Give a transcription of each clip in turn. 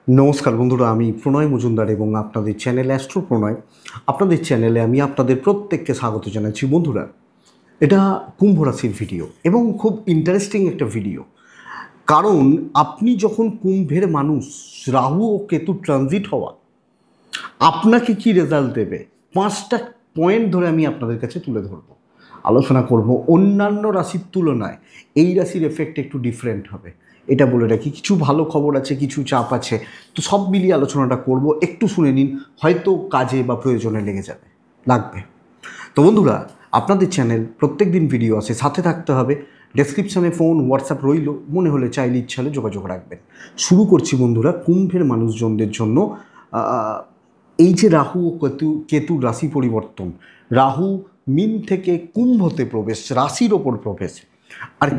নমস্কার বন্ধুরা, আমি প্রণয় মজুমদার এবং আপনাদের চ্যানেল অ্যাস্ট্রো প্রণয়। আপনাদের চ্যানেলে আমি আপনাদের প্রত্যেককে স্বাগত জানাচ্ছি। বন্ধুরা, এটা কুম্ভ রাশির ভিডিও এবং খুব ইন্টারেস্টিং একটা ভিডিও। কারণ আপনি যখন কুম্ভের মানুষ, রাহু ও কেতু ট্রানজিট হওয়া আপনাকে কি রেজাল্ট দেবে, 5টা পয়েন্ট ধরে আমি আপনাদের কাছে তুলে ধরব, আলোচনা করব। অন্যান্য রাশির তুলনায় এই রাশির এফেক্ট একটু ডিফারেন্ট হবে, এটা বলে রাখি। কিছু ভালো খবর আছে, কিছু চাপ আছে, তো সব মিলিয়ে আলোচনাটা করব। একটু শুনে নিন, হয়তো কাজে বা প্রয়োজনে লাগবে। তো বন্ধুরা, আপনাদের চ্যানেল প্রত্যেক দিন ভিডিও আসে, সাথে থাকতে হবে। ডেসক্রিপশানে ফোন হোয়াটসঅ্যাপ রইল, মনে হলে চাইলে ইচ্ছা হলে যোগাযোগ রাখবেন। শুরু করছি বন্ধুরা। কুম্ভের মানুষজনদের জন্য এই যে রাহু ও কেতুর রাশি পরিবর্তন, রাহু মিন থেকে কুম্ভতে প্রবেশ, রাশির ওপর প্রবেশ, আর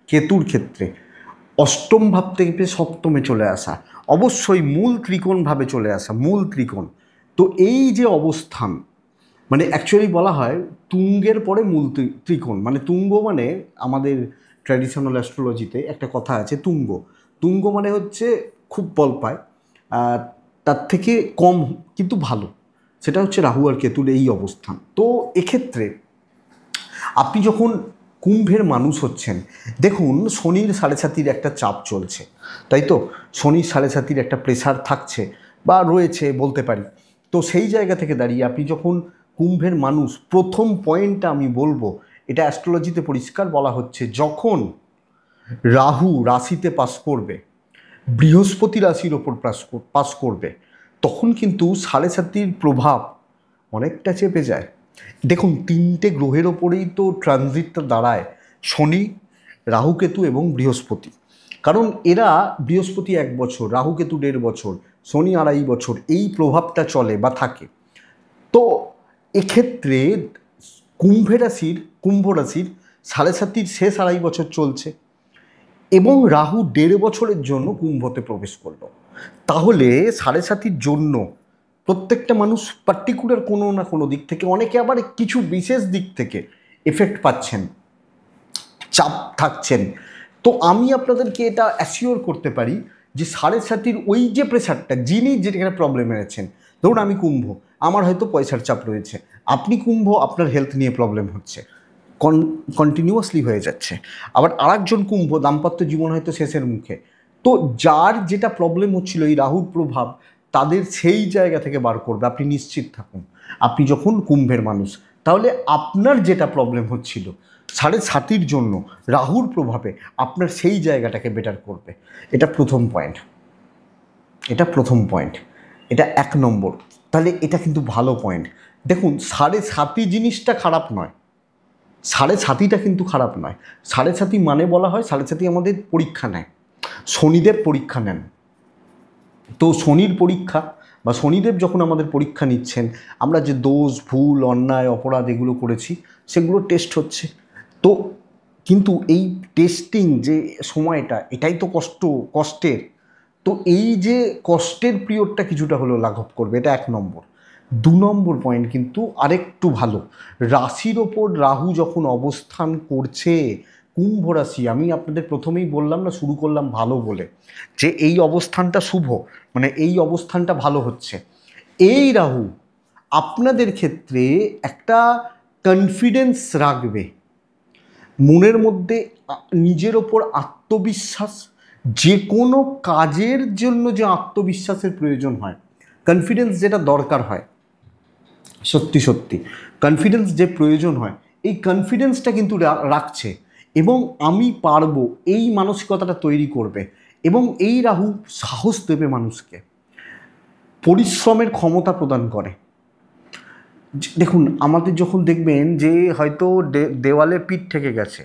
কেতুর ক্ষেত্রে অষ্টম ভাব থেকে সপ্তমে চলে আসা, অবশ্যই মূল ত্রিকোণভাবে চলে আসা, মূল ত্রিকোণ। তো এই যে অবস্থান, মানে অ্যাকচুয়ালি বলা হয় তুঙ্গের পরে মূল ত্রিকোণ, মানে তুঙ্গ মানে আমাদের ট্র্যাডিশনাল অ্যাস্ট্রোলজিতে একটা কথা আছে, তুঙ্গ মানে হচ্ছে খুব বল পায়, তার থেকে কম কিন্তু ভালো, সেটা হচ্ছে রাহু আর কেতুর এই অবস্থান। তো এক্ষেত্রে আপনি যখন কুম্ভের মানুষ হচ্ছেন, দেখুন শনির 7.5 একটা চাপ চলছে, তাই তো? শনির 7.5 একটা প্রেসার থাকছে বা রয়েছে বলতে পারি। তো সেই জায়গা থেকে দাঁড়িয়ে আপনি যখন কুম্ভের মানুষ, প্রথম পয়েন্টটা আমি বলবো, এটা অ্যাস্ট্রোলজিতে পরিষ্কার বলা হচ্ছে, যখন রাহু রাশিতে পাস করবে, বৃহস্পতি রাশির ওপর পাস করবে, তখন কিন্তু 7.5 প্রভাব অনেকটা চেপে যায়। দেখুন, 3টে গ্রহের ওপরেই তো ট্রানজিটটা দাঁড়ায়, শনি, রাহুকেতু এবং বৃহস্পতি। কারণ এরা, বৃহস্পতি 1 বছর, রাহুকেতু 1.5 বছর, শনি 2.5 বছর, এই প্রভাবটা চলে বা থাকে। তো এক্ষেত্রে কুম্ভ রাশির 7.5 শেষ 2.5 বছর চলছে এবং রাহু 1.5 বছরের জন্য কুম্ভতে প্রবেশ করলো। তাহলে 7.5 জন্য প্রত্যেকটা মানুষ পার্টিকুলার কোনো না কোনো দিক থেকে, অনেকে আবার কিছু বিশেষ দিক থেকে এফেক্ট পাচ্ছেন, চাপ থাকছেন। তো আমি আপনাদেরকে এটা অ্যাসিওর করতে পারি যে 7.5 ওই যে প্রেশারটা, যিনি যেটা প্রবলেমে আছেন, ধরুন আমি কুম্ভ, আমার হয়তো পয়সার চাপ রয়েছে, আপনি কুম্ভ, আপনার হেলথ নিয়ে প্রবলেম হচ্ছে, কন্টিনিউয়াসলি হয়ে যাচ্ছে। আবার আরেকজন কুম্ভ, দাম্পত্য জীবন হয়তো শেষের মুখে। তো যার যেটা প্রবলেম হচ্ছিল, এই রাহুর প্রভাব তাদের সেই জায়গা থেকে বার করবে, আপনি নিশ্চিত থাকুন। আপনি যখন কুম্ভের মানুষ, তাহলে আপনার যেটা প্রবলেম হচ্ছিল 7.5 জন্য রাহুর প্রভাবে আপনার সেই জায়গাটাকে বেটার করবে। এটা প্রথম পয়েন্ট, এটা 1 নম্বর। তাহলে এটা কিন্তু ভালো পয়েন্ট। দেখুন, 7.5 জিনিসটা খারাপ নয়, 7.5টা কিন্তু খারাপ নয়। 7.5 মানে বলা হয়, 7.5 আমাদের পরীক্ষা নেয়, শনিদেব পরীক্ষা নেন। তো শনির পরীক্ষা বা শনিদেব যখন আমাদের পরীক্ষা নিচ্ছেন, আমরা যে দোষ, ভুল, অন্যায়, অপরাধ এগুলো করেছি, সেগুলো টেস্ট হচ্ছে। তো কিন্তু এই টেস্টিং যে সময়টা, এটাই তো কষ্টের। তো এই যে কষ্টের পিরিয়ডটা কিছুটা হলেও লাঘব করবে, এটা 1 নম্বর। 2 নম্বর পয়েন্ট কিন্তু আরেকটু ভালো। রাশির ওপর রাহু যখন অবস্থান করছে, কুম্ভ রাশি, আমি আপনাদের প্রথমেই বললাম না, শুরু করলাম ভালো বলে, যে এই অবস্থানটা শুভ, মানে এই অবস্থানটা ভালো হচ্ছে। এই রাহু আপনাদের ক্ষেত্রে একটা কনফিডেন্স রাখবে, মনের মধ্যে নিজের ওপর আত্মবিশ্বাস, যে কোনো কাজের জন্য যে আত্মবিশ্বাসের প্রয়োজন হয়, কনফিডেন্স যেটা দরকার হয়, সত্যি সত্যি কনফিডেন্স যে প্রয়োজন হয়, এই কনফিডেন্সটা কিন্তু রাখছে এবং আমি পারবো, এই মানসিকতাটা তৈরি করবে। এবং এই রাহু সাহস দেবে মানুষকে, পরিশ্রমের ক্ষমতা প্রদান করে। দেখুন, আমাদের যখন দেখবেন যে হয়তো দেওয়ালে পিঠ থেকে গেছে,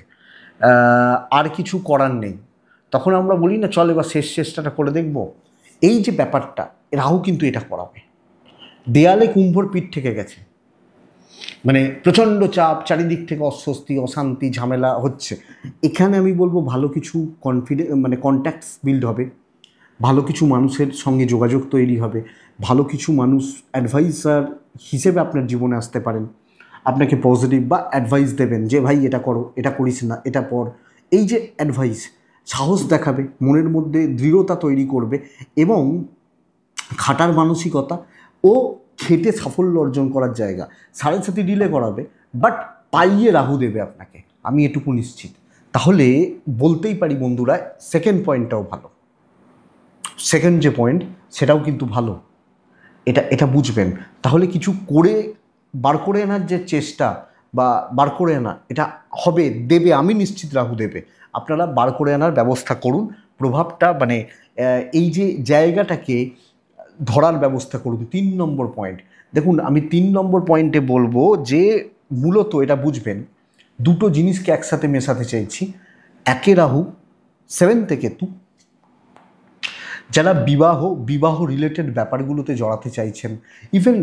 আর কিছু করার নেই, তখন আমরা বলি না, চল এবার শেষ চেষ্টাটা করে দেখব। এই যে ব্যাপারটা, রাহু কিন্তু এটা করাবে। দেয়ালে কুম্ভর পিঠ থেকে গেছে, মানে প্রচণ্ড চাপ, চারিদিক থেকে অস্বস্তি, অশান্তি, ঝামেলা হচ্ছে, এখানে আমি বলবো ভালো কিছু মানে কন্ট্যাক্টস বিল্ড হবে, ভালো কিছু মানুষের সঙ্গে যোগাযোগ তৈরি হবে, ভালো কিছু মানুষ অ্যাডভাইসার হিসেবে আপনার জীবনে আসতে পারেন, আপনাকে পজিটিভ বা অ্যাডভাইস দেবেন যে ভাই এটা করো, এটা করিস না, এটা পর। এই যে অ্যাডভাইস, সাহস দেখাবে, মনের মধ্যে দৃঢ়তা তৈরি করবে এবং খাটার মানসিকতা ও খেটে সাফল্য অর্জন করার জায়গা। 7.5 ডিলে করাবে, বাট পাইয়ে রাহু দেবে আপনাকে, আমি এটুকু নিশ্চিত। তাহলে বলতেই পারি বন্ধুরা, সেকেন্ড পয়েন্টটাও ভালো, সেকেন্ড যে পয়েন্ট সেটাও কিন্তু ভালো। এটা বুঝবেন। তাহলে কিছু করে বার করে আনার যে চেষ্টা বা বার করে আনা, এটা হবে, দেবে, আমি নিশ্চিত রাহু দেবে। আপনারা বার করে আনার ব্যবস্থা করুন, প্রভাবটা মানে এই যে জায়গাটাকে ধরার ব্যবস্থা করুন। 3 নম্বর পয়েন্ট দেখুন, আমি 3 নম্বর পয়েন্টে বলবো যে মূলত এটা বুঝবেন, দুটো জিনিসকে একসাথে মেশাতে চাইছি। একে রাহু, 7th কেতু। যারা বিবাহ রিলেটেড ব্যাপারগুলোতে জড়াতে চাইছেন, ইভেন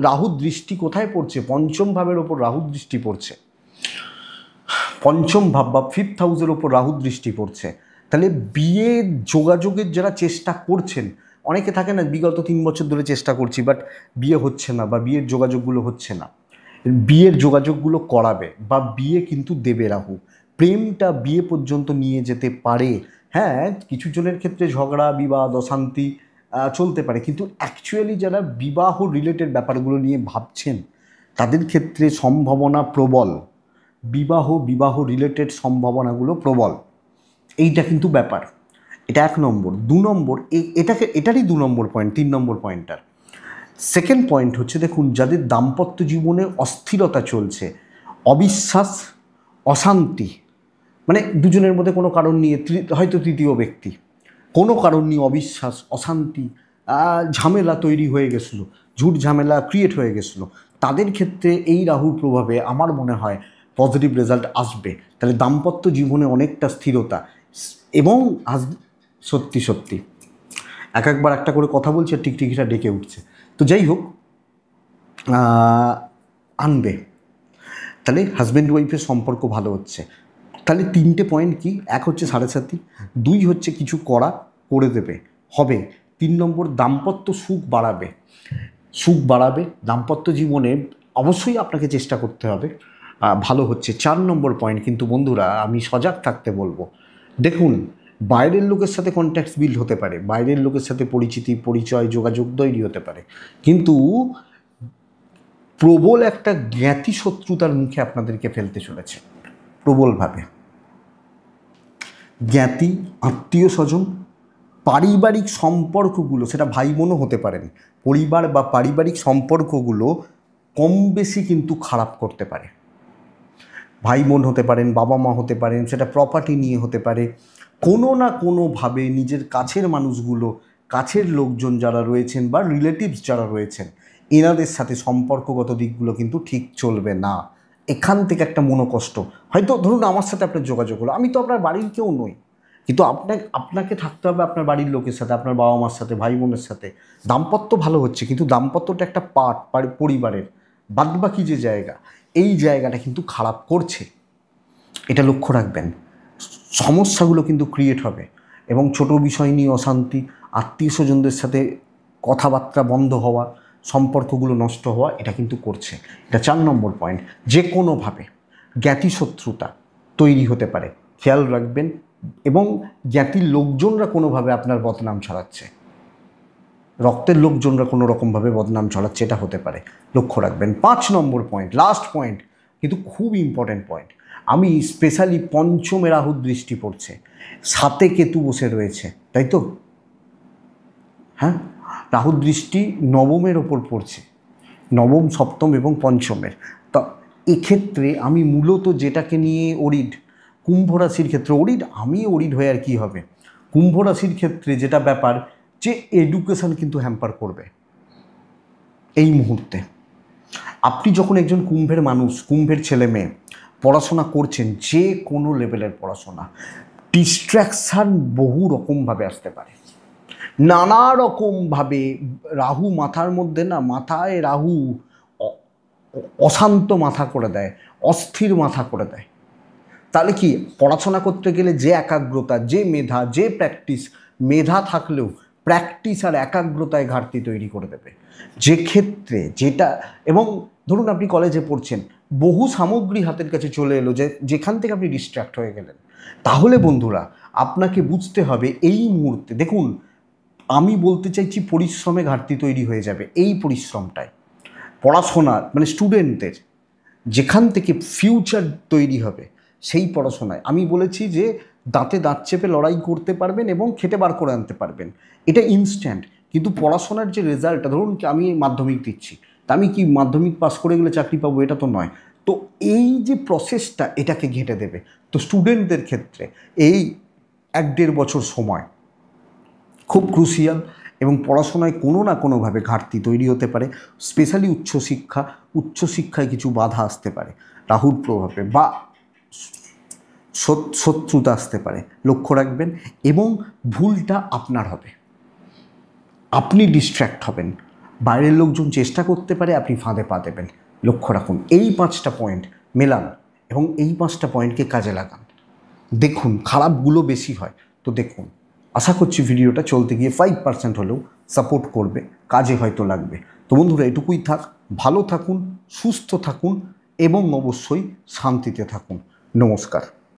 রাহুর দৃষ্টি কোথায় পড়ছে, পঞ্চম ভাবের ওপর রাহুর দৃষ্টি পড়ছে, পঞ্চম ভাব বা 5th হাউসের ওপর রাহুর দৃষ্টি পড়ছে। তাহলে বিয়ে যোগাযোগের যারা চেষ্টা করছেন, অনেকে থাকে না বিগত 3 বছর ধরে চেষ্টা করছি বাট বিয়ে হচ্ছে না বা বিয়ের যোগাযোগগুলো হচ্ছে না, বিয়ের যোগাযোগগুলো করাবে বা বিয়ে কিন্তু দেবে রাহু। প্রেমটা বিয়ে পর্যন্ত নিয়ে যেতে পারে। হ্যাঁ, কিছু জনের ক্ষেত্রে ঝগড়া বিবাদ অশান্তি চলতে পারে, কিন্তু অ্যাকচুয়ালি যারা বিবাহ রিলেটেড ব্যাপারগুলো নিয়ে ভাবছেন তাদের ক্ষেত্রে সম্ভাবনা প্রবল, বিবাহ রিলেটেড সম্ভাবনাগুলো প্রবল। এইটা কিন্তু ব্যাপার। এটা 1 নম্বর। 2 নম্বর, এটারই 2 নম্বর পয়েন্ট, 3 নম্বর পয়েন্টটার সেকেন্ড পয়েন্ট হচ্ছে, দেখুন যাদের দাম্পত্য জীবনে অস্থিরতা চলছে, অবিশ্বাস, অশান্তি, মানে দুজনের মধ্যে কোনো কারণ নিয়ে, হয়তো তৃতীয় ব্যক্তি, কোনো কারণ নিয়ে অবিশ্বাস, অশান্তি, ঝামেলা তৈরি হয়ে গেছিলো, ঝুট ঝামেলা ক্রিয়েট হয়ে গেছিলো, তাদের ক্ষেত্রে এই রাহুর প্রভাবে আমার মনে হয় পজিটিভ রেজাল্ট আসবে। তাহলে দাম্পত্য জীবনে অনেকটা স্থিরতা এবং সত্যি সত্যি একবার একটা করে কথা বলছে, টিকটিকিটা ডেকে উঠছে। তো যাই হোক, আনবে। তাহলে হাজব্যান্ড ওয়াইফের সম্পর্ক ভালো হচ্ছে। তাহলে 3টে পয়েন্ট কি? 1 হচ্ছে 7.5, 2 হচ্ছে কিছু করে দেবে, হবে। 3 নম্বর, দাম্পত্য সুখ বাড়াবে দাম্পত্য জীবনে অবশ্যই আপনাকে চেষ্টা করতে হবে, ভালো হচ্ছে। 4 নম্বর পয়েন্ট কিন্তু বন্ধুরা আমি সজাগ থাকতে বলবো। দেখুন, বাইরের লোকের সাথে কন্ট্যাক্টস বিল্ড হতে পারে, বাইরের লোকের সাথে পরিচয় যোগাযোগ তৈরি হতে পারে, কিন্তু প্রবল একটা জ্ঞাতি শত্রুতার মুখে আপনাদেরকে ফেলতে চলেছে, প্রবলভাবে। জ্ঞাতি, আত্মীয় স্বজন, পারিবারিক সম্পর্কগুলো, সেটা ভাই বোনও হতে পারেন, পরিবার বা পারিবারিক সম্পর্কগুলো কম বেশি কিন্তু খারাপ করতে পারে। ভাই বোন হতে পারেন, বাবা মা হতে পারেন, সেটা প্রপার্টি নিয়ে হতে পারে, কোনো না কোনোভাবে নিজের কাছের মানুষগুলো, কাছের লোকজন যারা রয়েছেন বা রিলেটিভস যারা রয়েছেন, এনাদের সাথে সম্পর্কগত দিকগুলো কিন্তু ঠিক চলবে না। এখান থেকে একটা মনোকষ্ট, হয়তো ধরুন আমার সাথে আপনার যোগাযোগ হলো, আমি তো আপনার বাড়ির কেউ নই, কিন্তু আপনাকে থাকতে হবে আপনার বাড়ির লোকের সাথে, আপনার বাবা মার সাথে, ভাই বোনের সাথে। দাম্পত্য ভালো হচ্ছে, কিন্তু দাম্পত্যটা একটা পার্ট পরিবারের, বাদবাকি যে জায়গা, এই জায়গাটা কিন্তু খারাপ করছে, এটা লক্ষ্য রাখবেন। সমস্যাগুলো কিন্তু ক্রিয়েট হবে এবং ছোট বিষয় নিয়ে অশান্তি, আত্মীয় স্বজনদের সাথে কথাবার্তা বন্ধ হওয়া, সম্পর্কগুলো নষ্ট হওয়া, এটা কিন্তু করছে। এটা 4 নম্বর পয়েন্ট। যে কোনোভাবে জ্ঞাতি শত্রুতা তৈরি হতে পারে, খেয়াল রাখবেন। এবং জ্ঞাতির লোকজনরা কোনোভাবে আপনার বদনাম ছড়াচ্ছে, রক্তের লোকজনরা কোনো রকমভাবে বদনাম ছড়াচ্ছে, এটা হতে পারে, লক্ষ্য রাখবেন। 5 নম্বর পয়েন্ট, লাস্ট পয়েন্ট, কিন্তু খুব ইম্পর্ট্যান্ট পয়েন্ট। আমি স্পেশালি পঞ্চমে রাহুর দৃষ্টি পড়ছে, 7 কেতু বসে রয়েছে, তাই তো? হ্যাঁ, রাহুর দৃষ্টি নবমের ওপর পড়ছে, নবম, সপ্তম এবং পঞ্চমের। তা এক্ষেত্রে আমি মূলত যেটাকে নিয়ে অরিড, কুম্ভ রাশির ক্ষেত্রে অরিড, আমি অরিড হয়ে আর কী হবে, কুম্ভ রাশির ক্ষেত্রে যেটা ব্যাপার, যে এডুকেশান কিন্তু হ্যাম্পার করবে এই মুহূর্তে। আপনি যখন একজন কুম্ভের মানুষ, কুম্ভের ছেলে মেয়ে পড়াশোনা করছেন, যে কোনো লেভেলের পড়াশোনা, ডিস্ট্র্যাকশান বহু রকমভাবে আসতে পারে, নানা রকমভাবে। রাহু মাথার মধ্যে না, মাথায় রাহু অশান্ত মাথা করে দেয়, অস্থির মাথা করে দেয়। তাহলে কি, পড়াশোনা করতে গেলে যে একাগ্রতা, যে মেধা, যে প্র্যাকটিস, মেধা থাকলেও প্র্যাকটিস আর একাগ্রতায় ঘাটতি তৈরি করে দেবে। যে ক্ষেত্রে যেটা, এবং ধরুন আপনি কলেজে পড়ছেন, বহু সামগ্রী হাতের কাছে চলে এলো, যেখান থেকে আপনি ডিস্ট্র্যাক্ট হয়ে গেলেন, তাহলে বন্ধুরা আপনাকে বুঝতে হবে এই মুহূর্তে। দেখুন, আমি বলতে চাইছি পরিশ্রমে ঘাটতি তৈরি হয়ে যাবে এই পরিশ্রমটায়। পড়াশোনার মানে স্টুডেন্টদের যেখান থেকে ফিউচার তৈরি হবে সেই পড়াশোনায় আমি বলেছি যে দাঁতে দাঁত চেপে লড়াই করতে পারবেন এবং খেটে বার করে আনতে পারবেন, এটা ইনস্ট্যান্ট। কিন্তু পড়াশোনার যে রেজাল্টটা, ধরুন কি আমি মাধ্যমিক দিচ্ছি, তা আমি কি মাধ্যমিক পাস করে গেলে চাকরি পাবো? এটা তো নয়। তো এই যে প্রসেসটা এটাকে ঘেঁটে দেবে। তো স্টুডেন্টদের ক্ষেত্রে এই 1-1.5 বছর সময় খুব ক্রুশিয়াল এবং পড়াশোনায় কোনো না কোনোভাবে ঘাটতি তৈরি হতে পারে। স্পেশালি উচ্চশিক্ষায় কিছু বাধা আসতে পারে রাহুর প্রভাবে, বা শত্রুতা আসতে পারে, লক্ষ্য রাখবেন। এবং ভুলটা আপনার হবে, আপনি ডিস্ট্র্যাক্ট হবেন, বাইরের লোকজন চেষ্টা করতে পারে, আপনি ফাঁদে পা দেবেন। লক্ষ্য রাখুন, এই 5টা পয়েন্ট মেলান এবং এই 5টা পয়েন্টকে কাজে লাগান। দেখুন খারাপগুলো বেশি হয়, তো দেখুন। আশা করছি ভিডিওটা চলতে গিয়ে 5% হলেও সাপোর্ট করবে, কাজে হয়তো লাগবে। তো বন্ধুরা, এটুকুই থাক। ভালো থাকুন, সুস্থ থাকুন এবং অবশ্যই শান্তিতে থাকুন। নমস্কার।